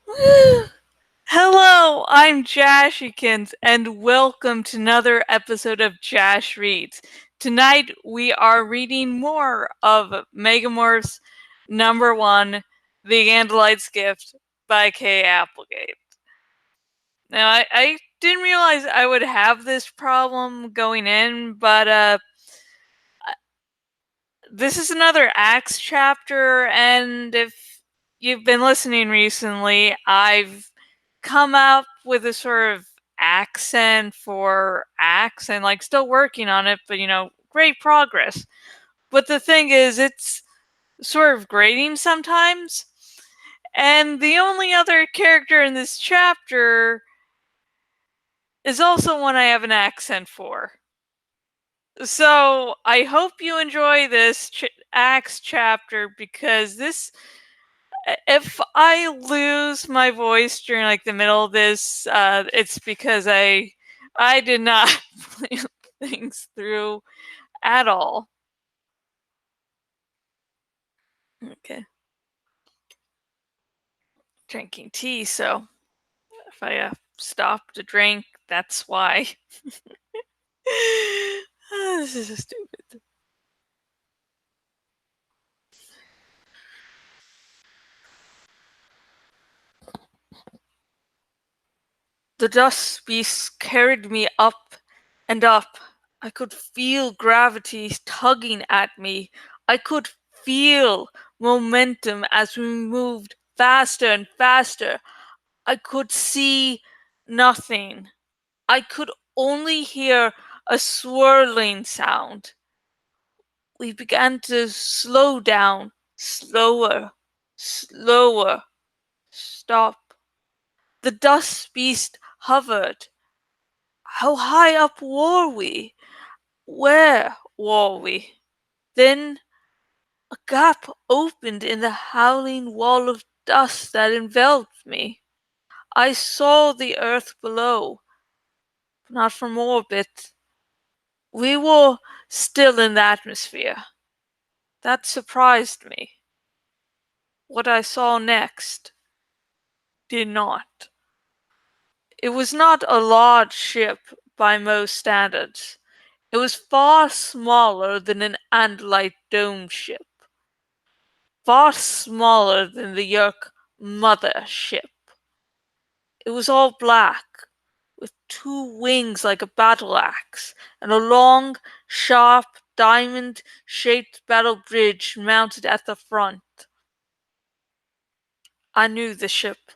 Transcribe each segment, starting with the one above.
Hello, I'm Jashikins, and welcome to another episode of Jash Reads. Tonight we are reading more of Megamorphs #1, The Andalite's Gift by Kay Applegate. Now, I didn't realize I would have this problem going in, but this is another Acts chapter, and if you've been listening recently, I've come up with a sort of accent for Acts and like still working on it, but great progress. But the thing is, it's sort of grating sometimes. And the only other character in this chapter is also one I have an accent for. So I hope you enjoy this Acts chapter, because if I lose my voice during like the middle of this, it's because I did not plan things through at all. Okay. Drinking tea, so if I stop to drink, that's why. This is stupid. The dust beasts carried me up and up. I could feel gravity tugging at me. I could feel momentum as we moved faster and faster. I could see nothing. I could only hear a swirling sound. We began to slow down, slower, slower, stop. The dust beast hovered. How high up were we? Where were we? Then a gap opened in the howling wall of dust that enveloped me. I saw the earth below, but not from orbit. We were still in the atmosphere. That surprised me. What I saw next did not. It was not a large ship by most standards. It was far smaller than an Andalite dome ship. Far smaller than the Yerk mother ship. It was all black, with two wings like a battle axe, and a long, sharp, diamond-shaped battle bridge mounted at the front. I knew the ship.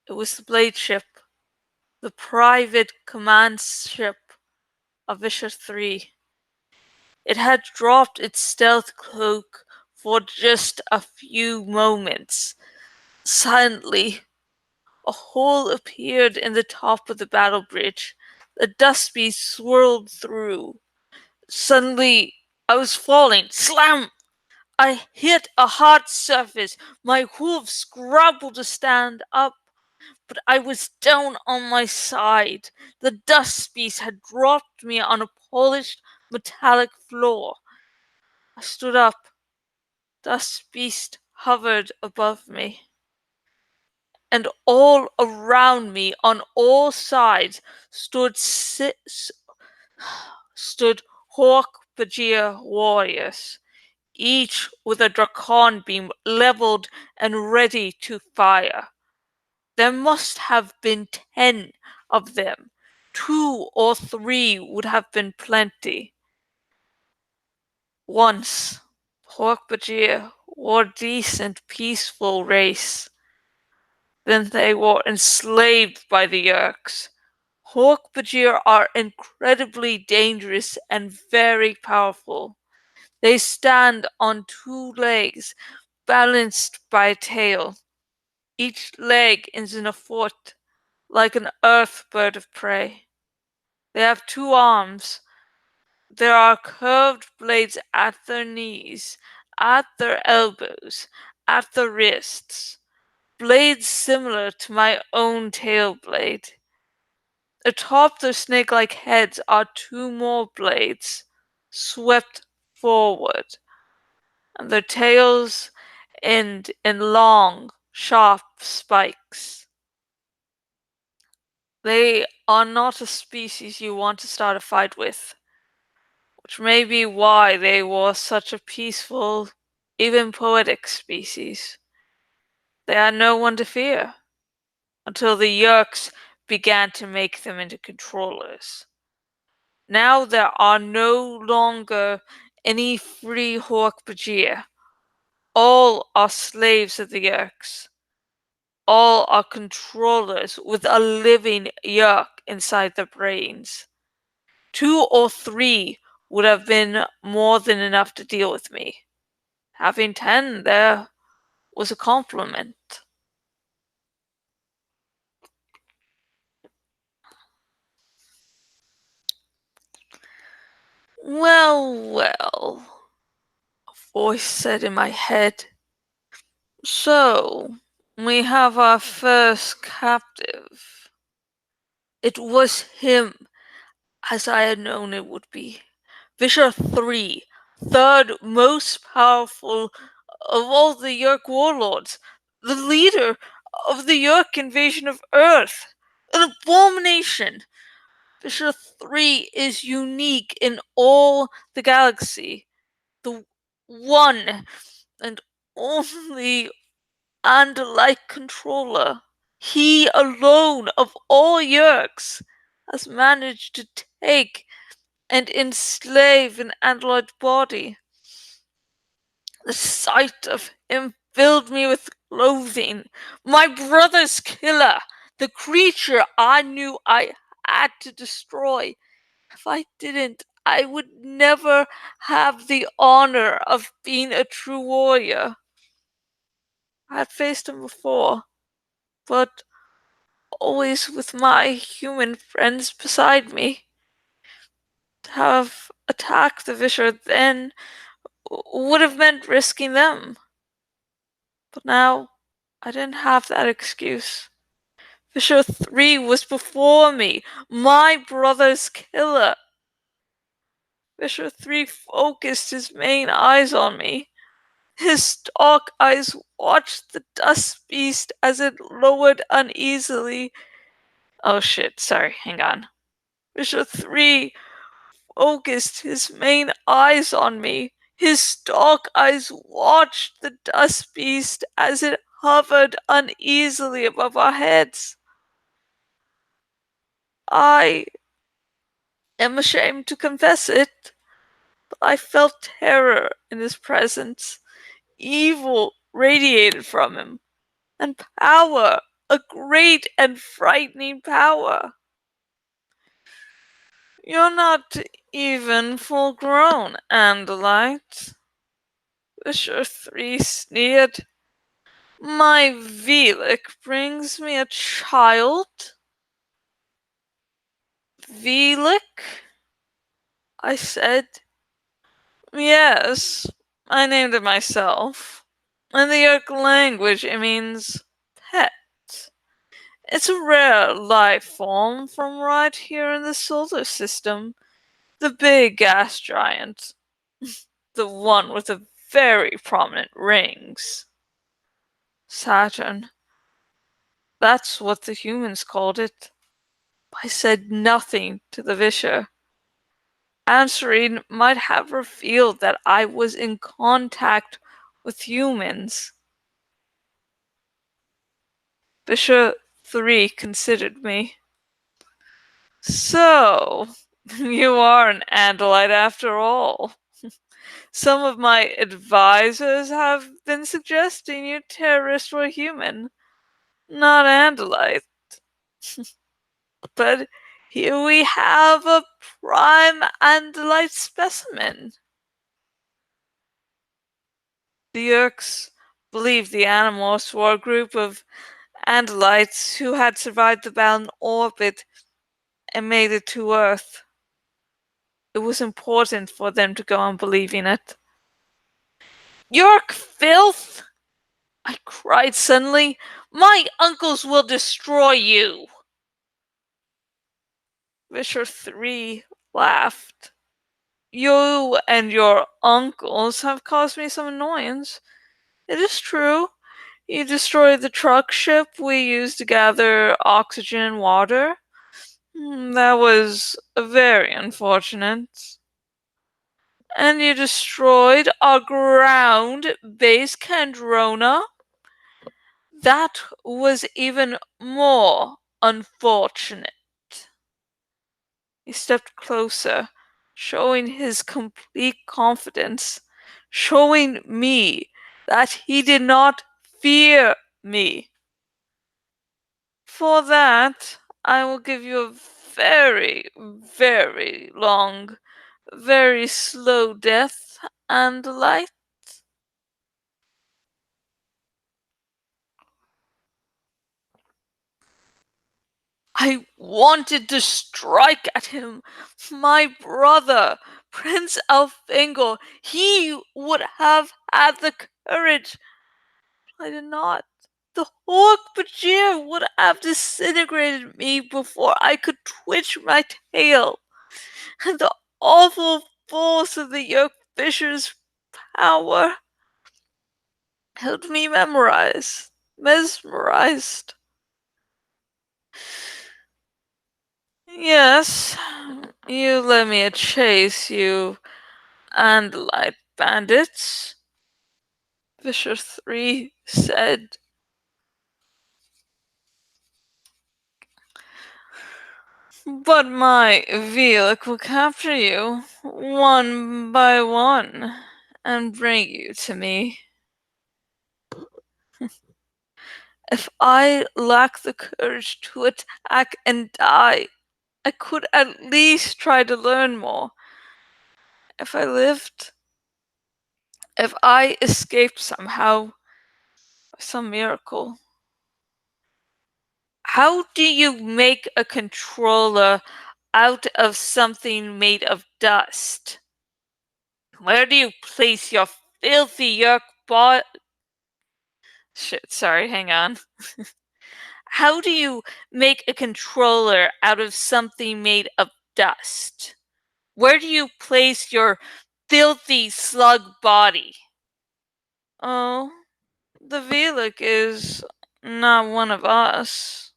It was the Blade ship, the private command ship of Visser Three. It had dropped its stealth cloak for just a few moments. Silently, a hole appeared in the top of the battle bridge. The dust beast swirled through. Suddenly, I was falling. Slam! I hit a hard surface. My hooves scrabbled to stand up, but I was down on my side. The dust beast had dropped me on a polished metallic floor. I stood up. Dust beast hovered above me. And all around me, on all sides, stood Hawk-Bajir warriors, each with a Dracon beam leveled and ready to fire. There must have been 10 of them. 2 or 3 would have been plenty. Once, Hawk-Bajir were a decent, peaceful race. Then they were enslaved by the Yerks. Hawk-Bajir are incredibly dangerous and very powerful. They stand on 2 legs, balanced by a tail. Each leg is in a foot, like an earth bird of prey. They have 2 arms. There are curved blades at their knees, at their elbows, at the wrists. Blades similar to my own tail blade. Atop their snake-like heads are 2 more blades, swept forward, and their tails end in long, sharp spikes. They are not a species you want to start a fight with, which may be why they were such a peaceful, even poetic species. They had no one to fear, until the Yerks began to make them into controllers. Now there are no longer any free Hork-Bajir. All are slaves of the Yerks. All are controllers with a living Yerk inside their brains. 2 or 3 would have been more than enough to deal with me. Having 10 there was a compliment. Well, well, a voice said in my head. So, we have our first captive. It was him, as I had known it would be. Visser Three, third most powerful of all the Yerk warlords, the leader of the Yerk invasion of Earth, an abomination. Visser Three is unique in all the galaxy, the one and only Andalite controller. He alone of all Yerks has managed to take and enslave an Andalite body. The sight of him filled me with loathing. My brother's killer, the creature I knew I had to destroy. If I didn't, I would never have the honor of being a true warrior. I had faced him before, but always with my human friends beside me. To have attacked the Visser then would have meant risking them. But now I didn't have that excuse. Visser Three was before me, my brother's killer. Visser Three focused his main eyes on me. His stalk eyes watched the dust beast as it lowered uneasily. Oh shit, sorry, hang on. Visser Three focused his main eyes on me. His stalk eyes watched the dust beast as it hovered uneasily above our heads. I am ashamed to confess it, but I felt terror in his presence. Evil radiated from him, and power, a great and frightening power. You're not even full grown, Andalite. Visser Three sneered. My Velik brings me a child? Velik? I said. Yes, I named it myself. In the Yerk language, it means pet. It's a rare life form from right here in the solar system. The big gas giant. The one with the very prominent rings. Saturn. That's what the humans called it. I said nothing to the Visser. Answering might have revealed that I was in contact with humans. Visser Three considered me. So, you are an Andalite after all. Some of my advisors have been suggesting you terrorists were human, not Andalite. But here we have a prime Andalite specimen. The Yerks believed the Animorphs were a group of Andalites who had survived the battle in orbit and made it to Earth. It was important for them to go on believing it. Yerk filth! I cried suddenly. My uncles will destroy you! Visser Three laughed. You and your uncles have caused me some annoyance. It is true. You destroyed the truck ship we used to gather oxygen and water. That was very unfortunate. And you destroyed our ground base Kandrona. That was even more unfortunate. He stepped closer, showing his complete confidence, showing me that he did not fear me. For that, I will give you a very, very long, very slow death and light. I wanted to strike at him. My brother, Prince Elfingor, he would have had the courage. I did not. The Hawk Bajir would have disintegrated me before I could twitch my tail. And the awful force of the Yerk Fisher's power held me mesmerized. Yes, you let me chase you Andalite bandits, Visser Three said. But my Velik will capture you one by one and bring you to me. If I lack the courage to attack and die, I could at least try to learn more. If I lived, if I escaped somehow, by some miracle. How do you make a controller out of something made of dust? Where do you place your filthy yerk bot? Shit, sorry, hang on. How do you make a controller out of something made of dust? Where do you place your filthy slug body? Oh, the Velik is not one of us,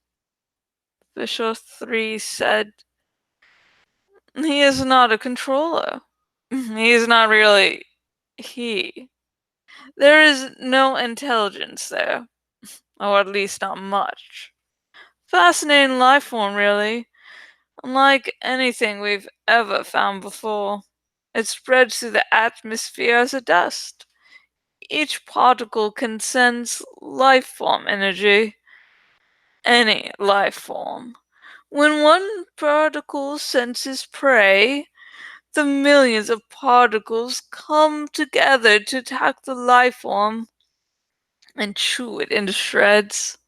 Visser Three said. He is not a controller. He is not really he. There is no intelligence there, or at least not much. Fascinating life form, really. Unlike anything we've ever found before. It spreads through the atmosphere as a dust. Each particle can sense life form energy. Any life form. When one particle senses prey, the millions of particles come together to attack the life form and chew it into shreds.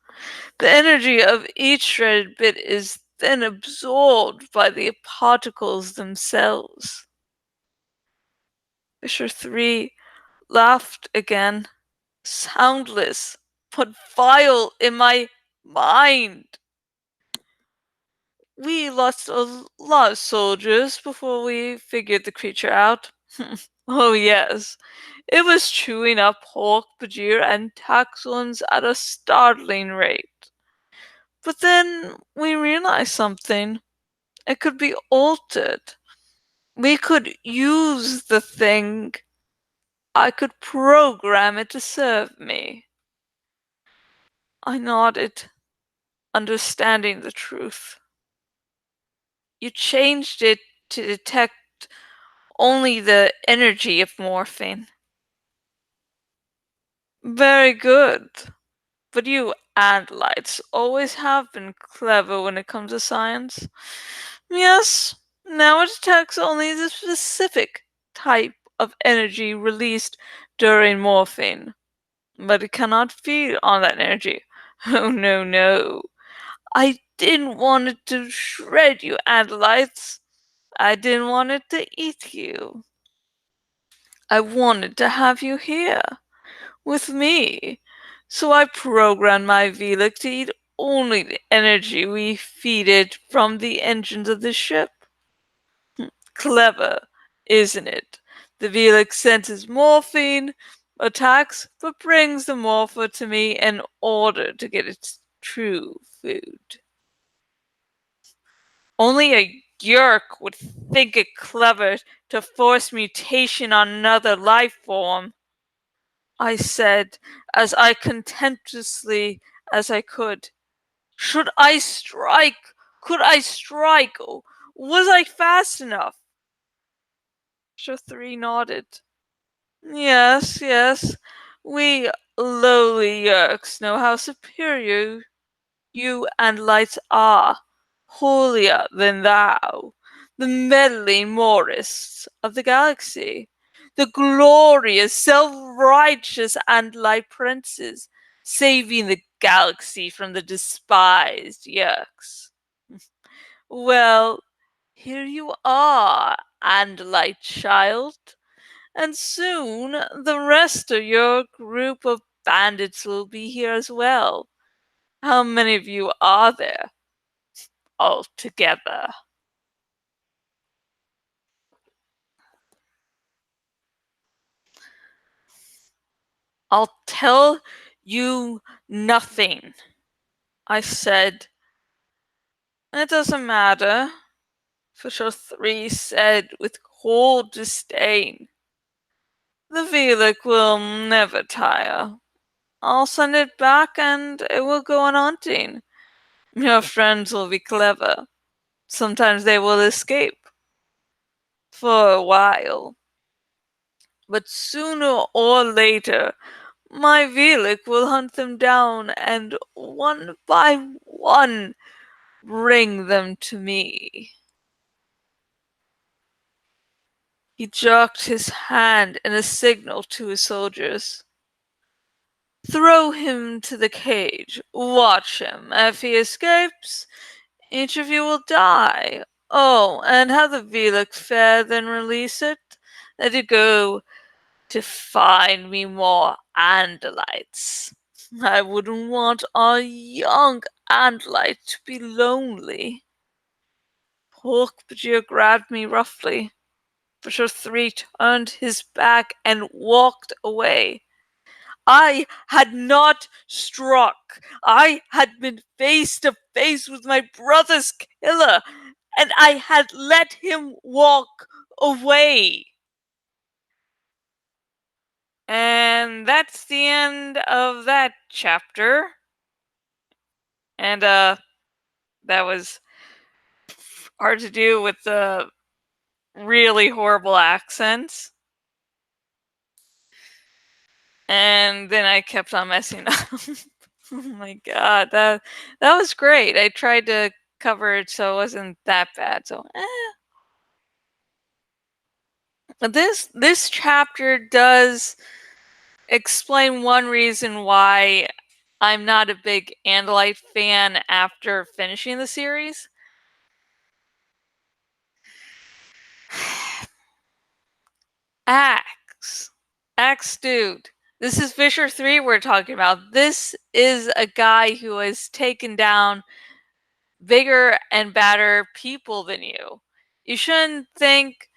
The energy of each shredded bit is then absorbed by the particles themselves. Visser Three laughed again, soundless but vile in my mind. We lost a lot of soldiers before we figured the creature out. Oh, yes. It was chewing up Hawk, Bajir, and Taxons at a startling rate. But then we realized something. It could be altered. We could use the thing. I could program it to serve me. I nodded, understanding the truth. You changed it to detect only the energy of morphine. Very good. But you Andalites always have been clever when it comes to science. Yes, now it detects only the specific type of energy released during morphine. But it cannot feed on that energy. Oh, no, no. I didn't want it to shred you, Andalites. I didn't want it to eat you. I wanted to have you here, with me. So I programmed my Velik to eat only the energy we feed it from the engines of the ship. Clever, isn't it? The Velik senses morphine, attacks but brings the morpher to me in order to get its true food. Only a Yerk would think it clever to force mutation on another life form, I said, as I contemptuously as I could. Should I strike? Could I strike? Was I fast enough? Three nodded. Yes, yes. We lowly Yerks know how superior you and lights are. Holier than thou, the meddling Morrists of the galaxy, the glorious, self-righteous Andalite princes, saving the galaxy from the despised Yerks. Well, here you are, Andalite child, and soon the rest of your group of bandits will be here as well. How many of you are there altogether? I'll tell you nothing, I said. It doesn't matter, Visser Three said with cold disdain. The Velik will never tire. I'll send it back and it will go on hunting. Your friends will be clever. Sometimes they will escape. For a while. But sooner or later, my Velik will hunt them down and one by one bring them to me. He jerked his hand in a signal to his soldiers. Throw him to the cage. Watch him. If he escapes, each of you will die. Oh, and have the Velik fare, then release it. Let it go to find me more Andalites. I wouldn't want our young Andalite to be lonely. Pork-Bajir grabbed me roughly. Visser Three turned his back and walked away. I had not struck. I had been face to face with my brother's killer, and I had let him walk away. And that's the end of that chapter. And that was hard to do with the really horrible accents. And then I kept on messing up. Oh my god, that was great. I tried to cover it so it wasn't that bad. So, But this chapter does explain one reason why I'm not a big Andalite fan after finishing the series. Axe. Axe dude. This is Visser Three we're talking about. This is a guy who has taken down bigger and badder people than you. You shouldn't think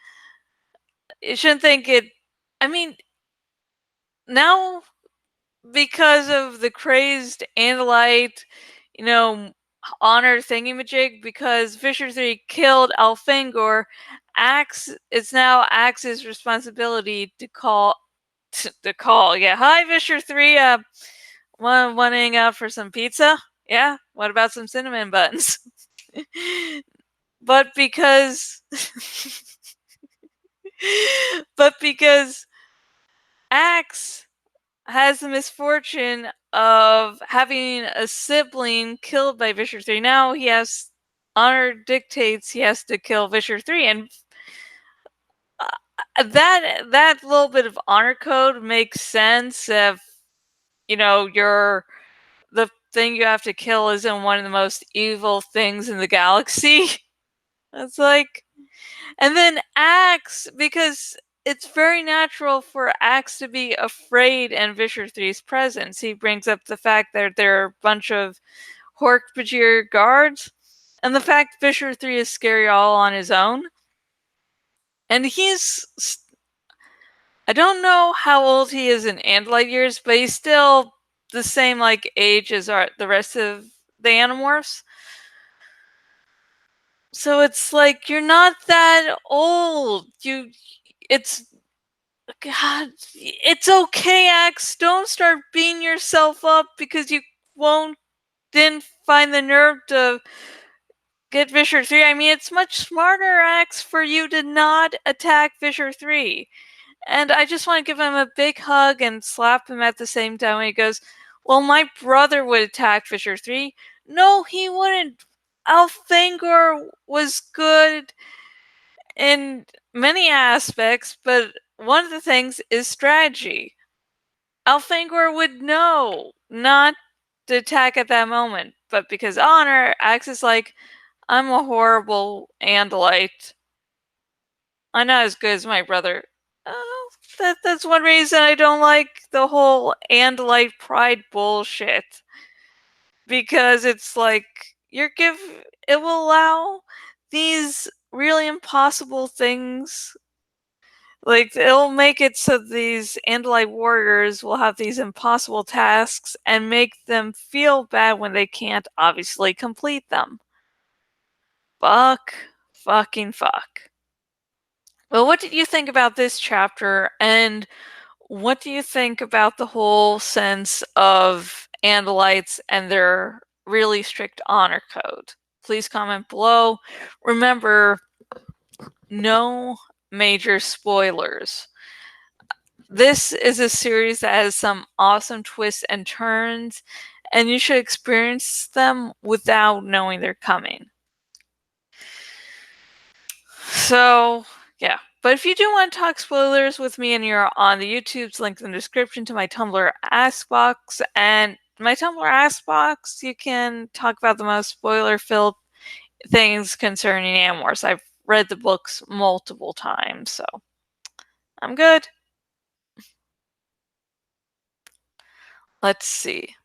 it. I mean, now because of the crazed Andalite, you know, honor thingamajig, because Visser Three killed Alfangor, it's now Axe's responsibility to call. Yeah, hi Visser Three. Wanting out for some pizza? Yeah. What about some cinnamon buns? but because, but because Axe has the misfortune of having a sibling killed by Visser Three. Now he has honor dictates he has to kill Visser Three, and that little bit of honor code makes sense if you're the thing you have to kill isn't one of the most evil things in the galaxy. It's like, and then Axe, because it's very natural for Axe to be afraid in Visser Three's presence. He brings up the fact that there are a bunch of Hork-Bajir guards, and the fact Visser Three is scary all on his own. And he's I don't know how old he is in Andalite years, but he's still the same like age as the rest of the Animorphs. So it's like you're not that old. It's God, it's okay, Axe. Don't start beating yourself up because you didn't find the nerve to get Visser 3. I mean, it's much smarter, Axe, for you to not attack Visser 3. And I just want to give him a big hug and slap him at the same time when he goes, well, my brother would attack Visser 3. No, he wouldn't. Alfangor was good in many aspects, but one of the things is strategy. Alfangor would know not to attack at that moment, but because honor, Axe is like, I'm a horrible Andalite. I'm not as good as my brother. Oh, that's one reason I don't like the whole Andalite pride bullshit. Because it's like it will allow these really impossible things. Like it'll make it so these Andalite warriors will have these impossible tasks and make them feel bad when they can't obviously complete them. Fucking fuck. Well, what did you think about this chapter, and what do you think about the whole sense of Andalites and their really strict honor code? Please comment below. Remember, no major spoilers. This is a series that has some awesome twists and turns, and you should experience them without knowing they're coming. So, yeah. But if you do want to talk spoilers with me and you're on the YouTube's link in the description to my Tumblr Askbox, and my Tumblr Askbox, you can talk about the most spoiler-filled things concerning Animorphs. I've read the books multiple times, so I'm good. Let's see.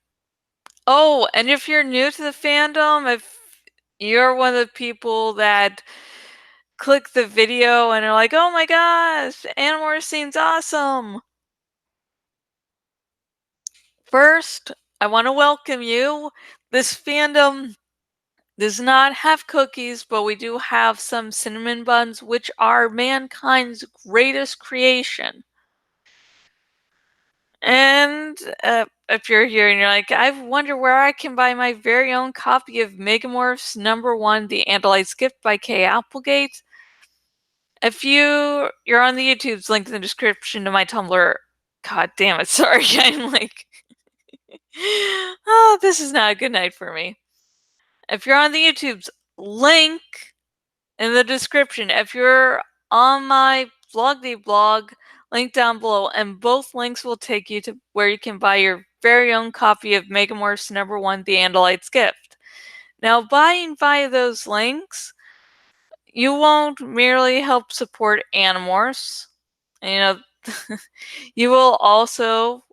Oh, and if you're new to the fandom, if you're one of the people that click the video and are like, oh my gosh, Animorphs seems awesome. First, I want to welcome you. This fandom does not have cookies, but we do have some cinnamon buns, which are mankind's greatest creation. And if you're here and you're like, I wonder where I can buy my very own copy of Megamorphs #1, The Andalite Gift by Kay Applegate. If you're on the YouTube's link in the description to my Tumblr. God damn it, sorry, I'm like, oh, this is not a good night for me. If you're on the YouTube's link in the description, if you're on my blog, link down below, and both links will take you to where you can buy your very own copy of Megamorphs #1, The Andalite's Gift. Now, buying via those links, you won't merely help support Animorphs. You know, you will also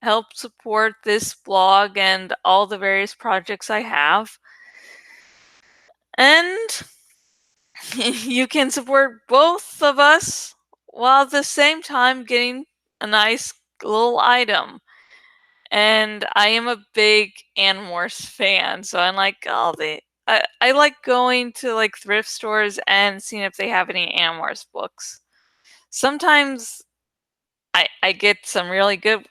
help support this blog and all the various projects I have. And you can support both of us while at the same time getting a nice little item. And I am a big Animorphs fan, so I'm like, I like going to like thrift stores and seeing if they have any Animorphs books. Sometimes I get some really good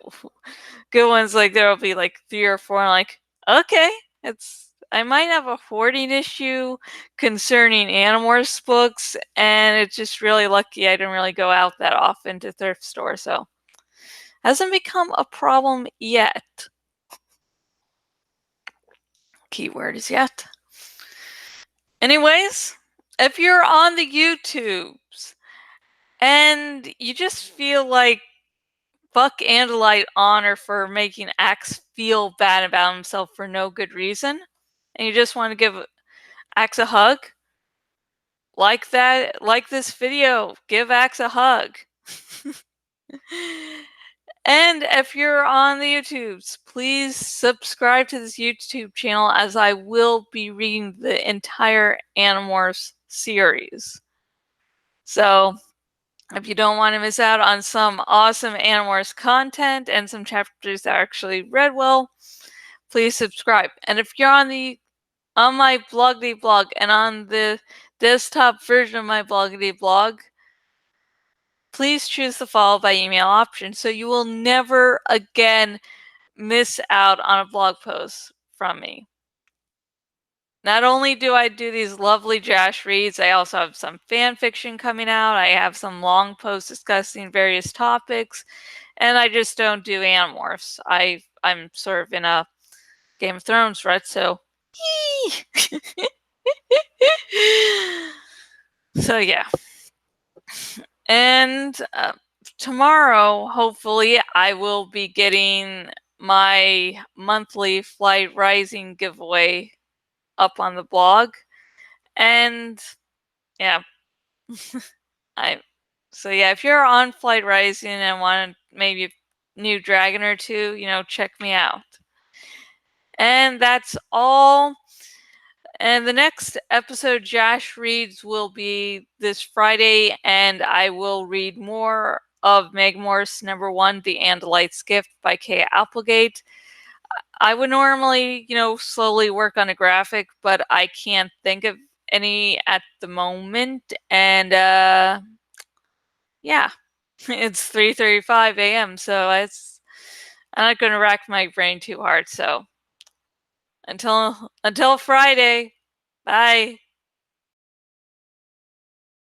ones, like there'll be like 3 or 4, and I'm like, okay, I might have a hoarding issue concerning Animorphs books, and it's just really lucky I didn't really go out that often to thrift store, so hasn't become a problem yet. Keyword is yet. Anyways, if you're on the YouTubes and you just feel like fuck Andalite honor for making Axe feel bad about himself for no good reason, and you just want to give Axe a hug, like this video, give Axe a hug. And if you're on the YouTubes, please subscribe to this YouTube channel, as I will be reading the entire Animorphs series. So If you don't want to miss out on some awesome Animorphs content and some chapters that actually read well, please subscribe. And if you're on my bloggity blog and on the desktop version of my bloggity blog, please choose the follow by email option so you will never again miss out on a blog post from me. Not only do I do these lovely Jash reads, I also have some fan fiction coming out. I have some long posts discussing various topics, and I just don't do Animorphs. I'm sort of in a Game of Thrones rut, so so yeah. And tomorrow, hopefully, I will be getting my monthly Flight Rising giveaway up on the blog. And yeah, I so yeah, if you're on Flight Rising and want maybe a new dragon or two, check me out. And that's all. And the next episode Jash reads will be this Friday, and I will read more of Megamorphs #1, The Andalite's Gift by Kay Applegate. I would normally, slowly work on a graphic, but I can't think of any at the moment. And yeah, it's 3:35 a.m., so I'm not going to rack my brain too hard. So until Friday, bye.